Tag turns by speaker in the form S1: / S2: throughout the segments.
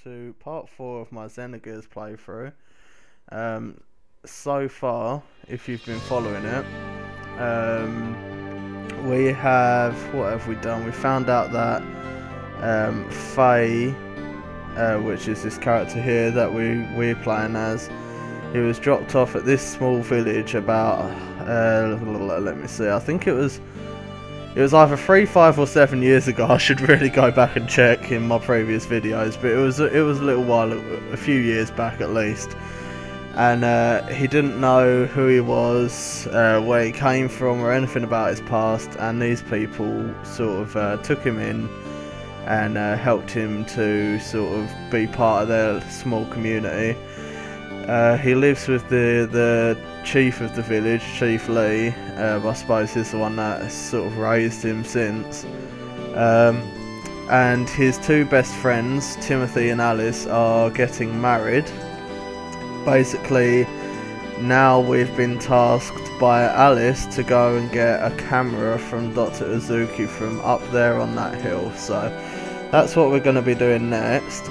S1: to part 4 of my Xenogears playthrough. So far, if you've been following it, what have we done? We found out that Faye, which is this character here that we're playing as, he was dropped off at this small village about, let me see, I think it was either 3, 5 or 7 years ago. I should really go back and check in my previous videos, but it was a little while, a few years back at least. And he didn't know who he was, where he came from, or anything about his past. And these people sort of took him in and helped him to sort of be part of their small community. He lives with the chief of the village, Chief Lee. I suppose he's the one that has sort of raised him since. And his 2 best friends, Timothy and Alice, are getting married. Basically, now we've been tasked by Alice to go and get a camera from Dr. Uzuki from up there on that hill. So that's what we're going to be doing next.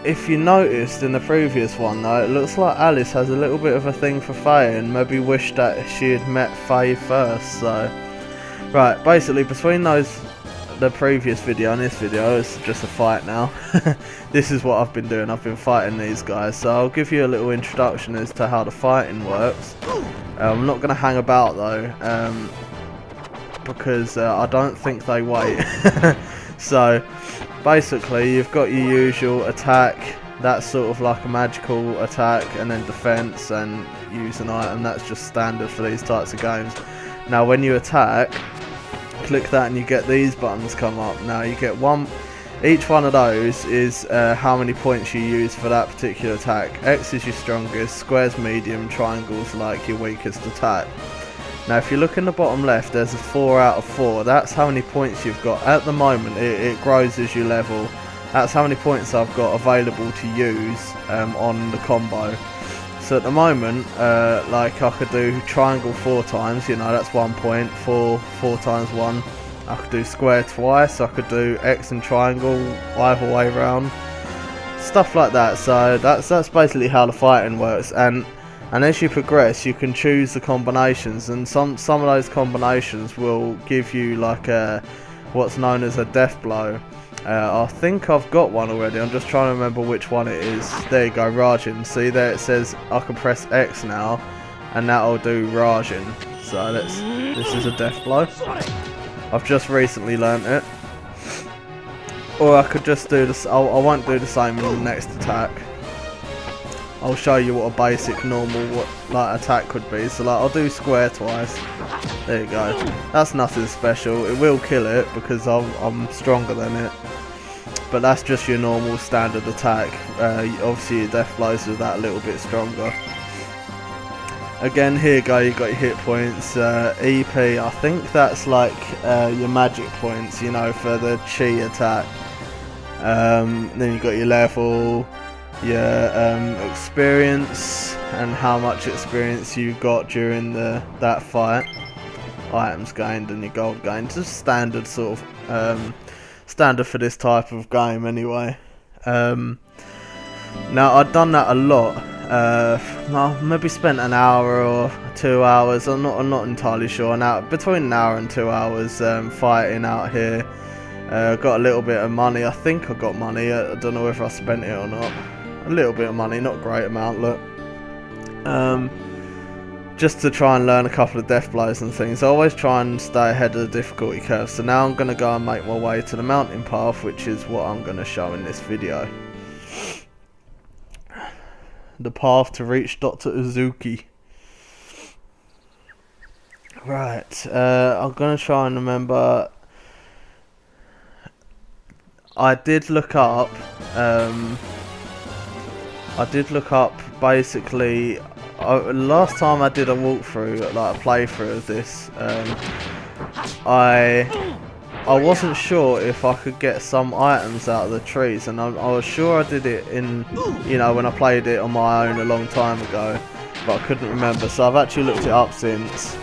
S1: If you noticed in the previous one though, it looks like Alice has a little bit of a thing for Faye and maybe wished that she had met Faye first. So, right, basically between the previous video and this video, it's just a fight now. This is what I've been doing. I've been fighting these guys, so I'll give you a little introduction as to how the fighting works. I'm not going to hang about though, because I don't think they wait. So basically you've got your usual attack, that's sort of like a magical attack, and then defense and use an item. That's just standard for these types of games. Now when you attack, click that and you get these buttons come up. Now you get each one of those is how many points you use for that particular attack. X is your strongest, square's medium, triangle's like your weakest attack. Now if you look in the bottom left, there's a 4 out of 4. That's how many points you've got. At the moment it grows as you level. That's how many points I've got available to use on the combo. So at the moment, like I could do triangle 4 times, you know, that's 1 point. 4 times 1. I could do square twice. I could do X and triangle either way round. Stuff like that. So that's basically how the fighting works. And as you progress, you can choose the combinations, and some of those combinations will give you like what's known as a death blow. I think I've got one already. I'm just trying to remember which one it is. There you go, Rajin. See there, it says I can press X now, and that'll do Rajin. So this is a death blow. I've just recently learnt it. Or I could just do this. I won't do the same in the next attack. I'll show you what a basic normal attack could be. So like I'll do square twice. There you go. That's nothing special. It will kill it because I'm stronger than it. But that's just your normal standard attack. Obviously your death blows with that a little bit stronger. Again, here you go, you've got your hit points. EP, I think that's like your magic points, you know, for the chi attack. Then you've got your level, your experience, and how much experience you got during that fight. Items gained and your gold gained. Just standard sort of standard for this type of game anyway. Now I've done that a lot. I maybe spent an hour or 2 hours. I'm not entirely sure. Now between an hour and 2 hours fighting out here. Got a little bit of money. I think I got money. I don't know whether I spent it or not. A little bit of money, not a great amount. Look. Just to try and learn a couple of death blows and things. I always try and stay ahead of the difficulty curve. So now I'm going to go and make my way to the mountain path, which is what I'm going to show in this video. The path to reach Dr. Uzuki. Right, I'm going to try and remember. I did look up basically. Last time I did a walkthrough, like a playthrough of this, I wasn't sure if I could get some items out of the trees, and I was sure I did it in, you know, when I played it on my own a long time ago, but I couldn't remember. So I've actually looked it up since,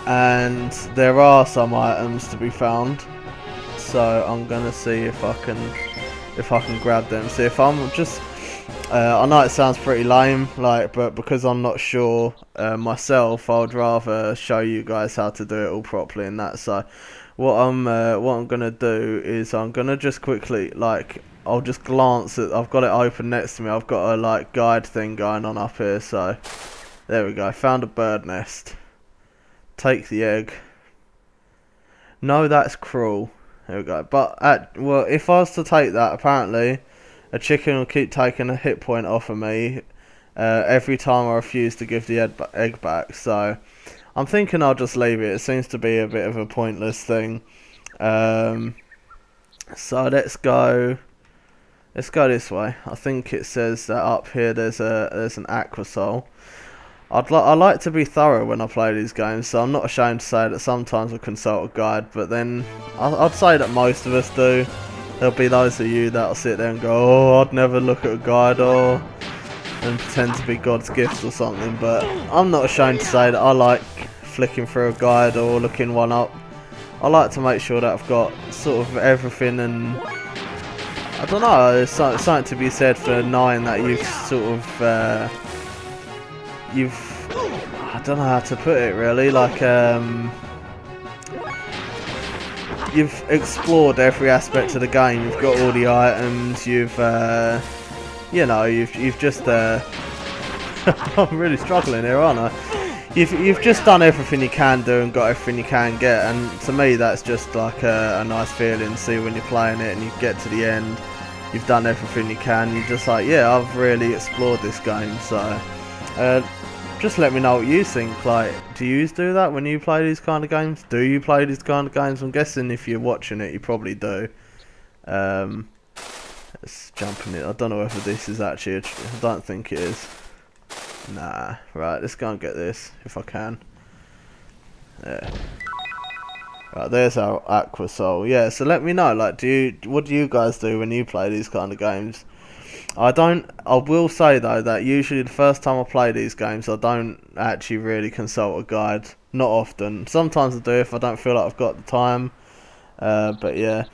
S1: and there are some items to be found. so I'm gonna see if I can grab them. See if I'm just. I know it sounds pretty lame, like, but because I'm not sure myself, I'd rather show you guys how to do it all properly and that. So, what I'm gonna do is I'm gonna just quickly, like, I'll just glance at. I've got it open next to me. I've got a like guide thing going on up here. So, there we go. Found a bird nest. Take the egg. No, that's cruel. There we go. But well, if I was to take that, apparently. A chicken will keep taking a hit point off of me every time I refuse to give the egg back. So I'm thinking I'll just leave it. It seems to be a bit of a pointless thing. So let's go this way. I think it says that up here there's an aquasol. I like to be thorough when I play these games, so I'm not ashamed to say that sometimes I consult a guide, but then I'd say that most of us do. There'll be those of you that'll sit there and go, oh, I'd never look at a guide and pretend to be God's gift or something, but I'm not ashamed to say that I like flicking through a guide or looking one up. I like to make sure that I've got sort of everything, and I don't know, there's something to be said for knowing that you've sort of, I don't know how to put it really, like, you've explored every aspect of the game. You've got all the items. You've, you know, you've just. I'm really struggling here, aren't I? You've just done everything you can do and got everything you can get, and to me that's just like a nice feeling. See when you're playing it and you get to the end, you've done everything you can. You're just like, yeah, I've really explored this game. So, just let me know what you think. Like, do you do that when you play these kind of games? Do you play these kind of games? I'm guessing if you're watching it, you probably do. Let's jump in it. I don't know whether this is actually. I don't think it is. Nah. Right. Let's go and get this if I can. There. Right. There's our aquasol. Yeah. So let me know. Like, what do you guys do when you play these kind of games? I will say though that usually the first time I play these games I don't actually really consult a guide. Not often. Sometimes I do if I don't feel like I've got the time. But yeah.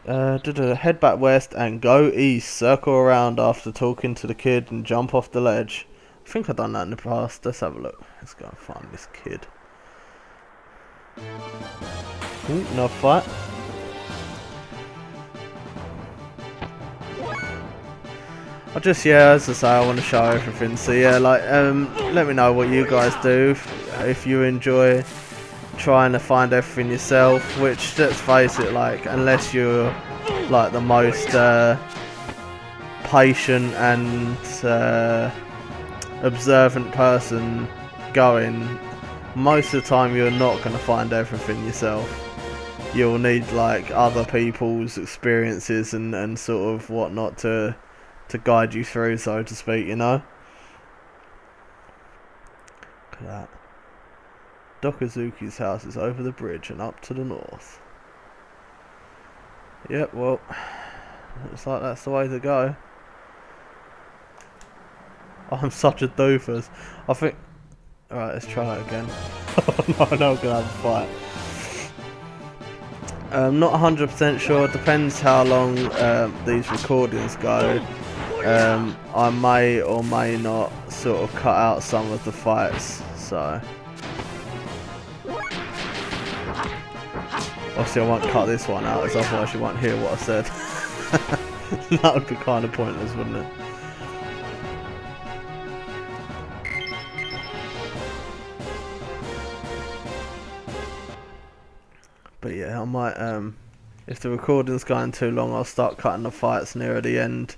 S1: Head back west and go east. Circle around after talking to the kid and jump off the ledge. I think I've done that in the past. Let's have a look. Let's go and find this kid. Ooh, no fight. As I say, I want to show everything. So yeah, like, let me know what you guys do. If you enjoy trying to find everything yourself, which, let's face it, like, unless you're like the most patient and observant person going, most of the time you're not going to find everything yourself. You'll need like other people's experiences and sort of whatnot to guide you through, so to speak, you know. Look at that. Dokuzuki's house is over the bridge and up to the north. Yep, well, looks like that's the way to go. I'm such a doofus. I think... Alright, let's try it again. No, I'm not gonna have a fight. Not 100% sure, depends how long these recordings go. I may or may not sort of cut out some of the fights, so obviously I won't cut this one out, as otherwise you won't hear what I said. That would be kind of pointless, wouldn't it? But yeah, I might, if the recording's going too long, I'll start cutting the fights nearer the end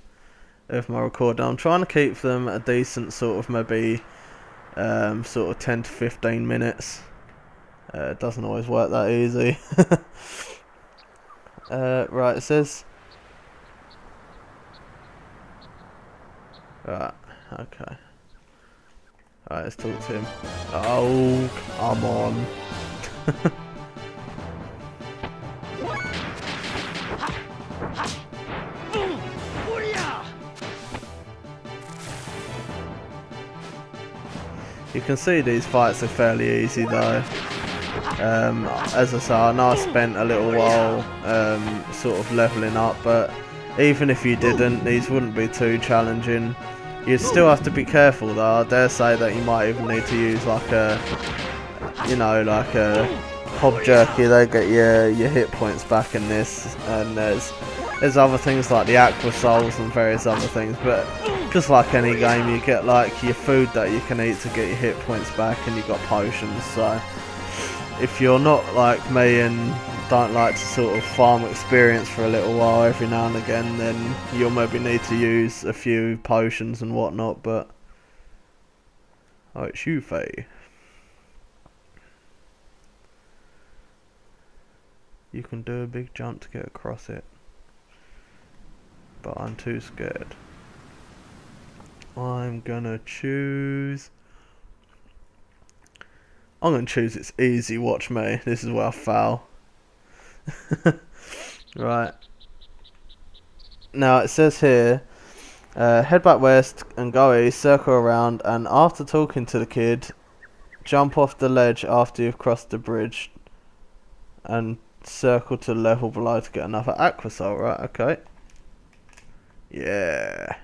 S1: of my recording. I'm trying to keep them a decent sort of maybe sort of 10 to 15 minutes. It doesn't always work that easy. Right, it says... Right, okay. Alright, let's talk to him. Oh, come on. You can see these fights are fairly easy though. As I say, I know I spent a little while sort of leveling up, but even if you didn't, these wouldn't be too challenging. You'd still have to be careful though. I dare say that you might even need to use like a, you know, like a hob jerky. They get your hit points back in this, and there's other things like the aqua souls and various other things, but just like any game, you get like your food that you can eat to get your hit points back, and you got potions. So if you're not like me and don't like to sort of farm experience for a little while every now and again, then you'll maybe need to use a few potions and whatnot. But oh, it's you, Faye. You can do a big jump to get across it, but I'm too scared. I'm gonna choose it's easy, watch me. This is where I fail. Right. Now it says here, head back west and go east, circle around, and after talking to the kid, jump off the ledge after you've crossed the bridge, and circle to the level below to get another aqua soul. Right, okay. Yeah.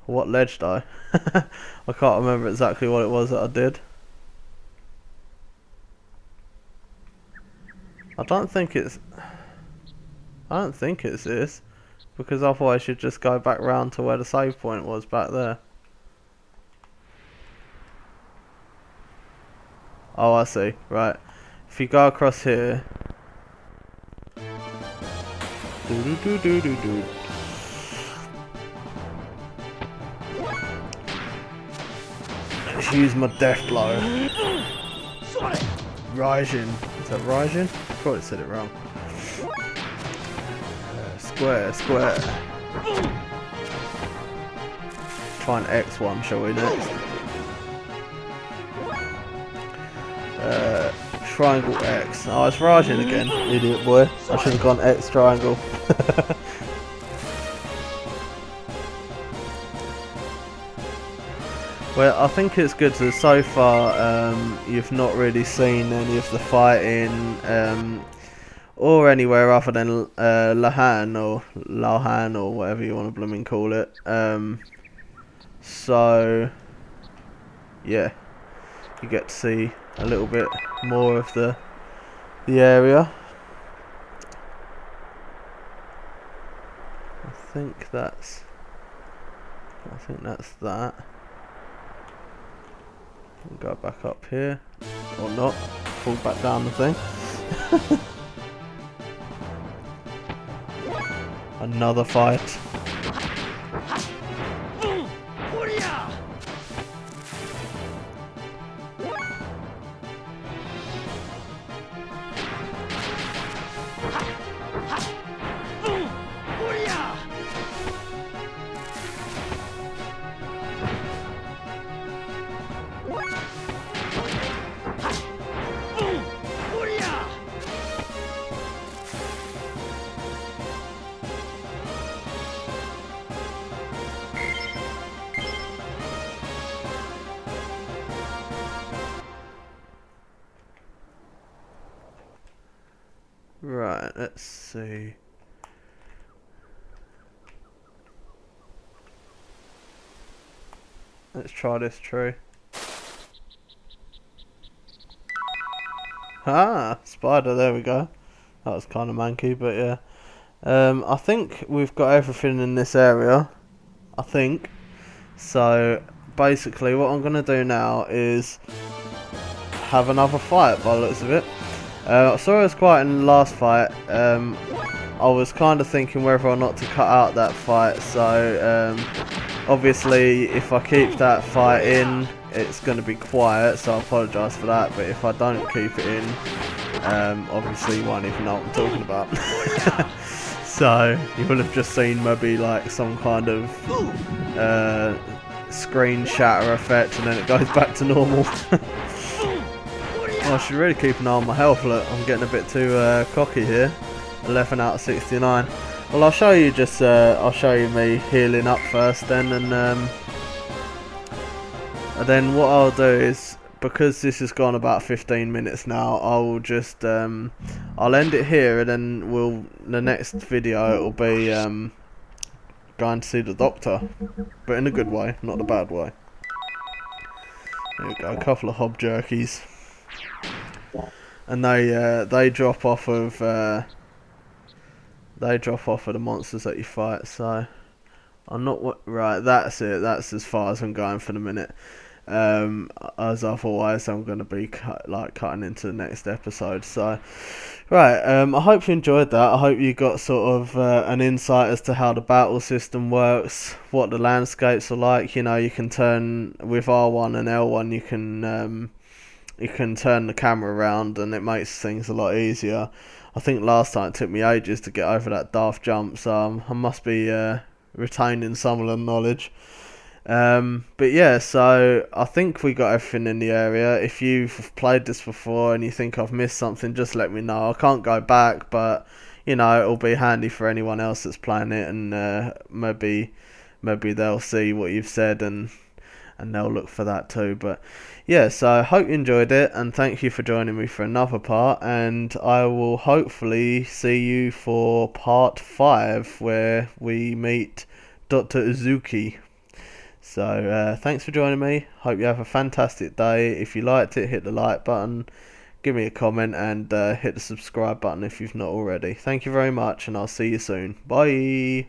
S1: What ledge though? I can't remember exactly what it was that I did. I don't think it's this, because otherwise you'd just go back round to where the save point was back there. Oh, I see. Right. If you go across here. Let's use my death blow. Rising. Is that rising? I probably said it wrong. Square, square. Try an X one, shall we next? Triangle X. Oh, it's rising again, idiot boy. I should have gone X triangle. Well, I think it's good that so far you've not really seen any of the fighting or anywhere other than Lahan or whatever you want to blooming call it. So yeah, you get to see a little bit more of the area. I think that's that. Go back up here, or not, fall back down the thing. Another fight. Right, let's see. Let's try this tree. Ah, spider, there we go. That was kind of manky, but yeah. I think we've got everything in this area. I think. So, basically what I'm going to do now is have another fight by the looks of it. I saw it was quiet in the last fight. I was kind of thinking whether or not to cut out that fight, so obviously if I keep that fight in, it's going to be quiet, so I apologise for that, but if I don't keep it in, obviously you won't even know what I'm talking about. So you will have just seen maybe like some kind of screen shatter effect, and then it goes back to normal. Well, I should really keep an eye on my health. Look, I'm getting a bit too cocky here. 11 out of 69. Well, I'll show you just. I'll show you me healing up first, then, and then what I'll do is because this has gone about 15 minutes now, I'll just I'll end it here, and then the next video it'll be going to see the doctor, but in a good way, not a bad way. There we go, a couple of hob jerkies, and they drop off of the monsters that you fight. So I'm not right. That's it. That's as far as I'm going for the minute. As otherwise I'm going to be cutting into the next episode. So right, I hope you enjoyed that. I hope you got sort of an insight as to how the battle system works, what the landscapes are like. You know, you can turn with R1 and L1, you can turn the camera around, and it makes things a lot easier. I think last time it took me ages to get over that daft jump, so I must be retaining some of the knowledge. But yeah, so I think we got everything in the area. If you've played this before and you think I've missed something, just let me know. I can't go back, but you know, it'll be handy for anyone else that's playing it, and maybe they'll see what you've said and they'll look for that too. But yeah, so I hope you enjoyed it, and thank you for joining me for another part, and I will hopefully see you for part 5 where we meet Dr. Uzuki. So thanks for joining me. Hope you have a fantastic day. If you liked it, hit the like button, give me a comment, and hit the subscribe button if you've not already. Thank you very much, and I'll see you soon. Bye.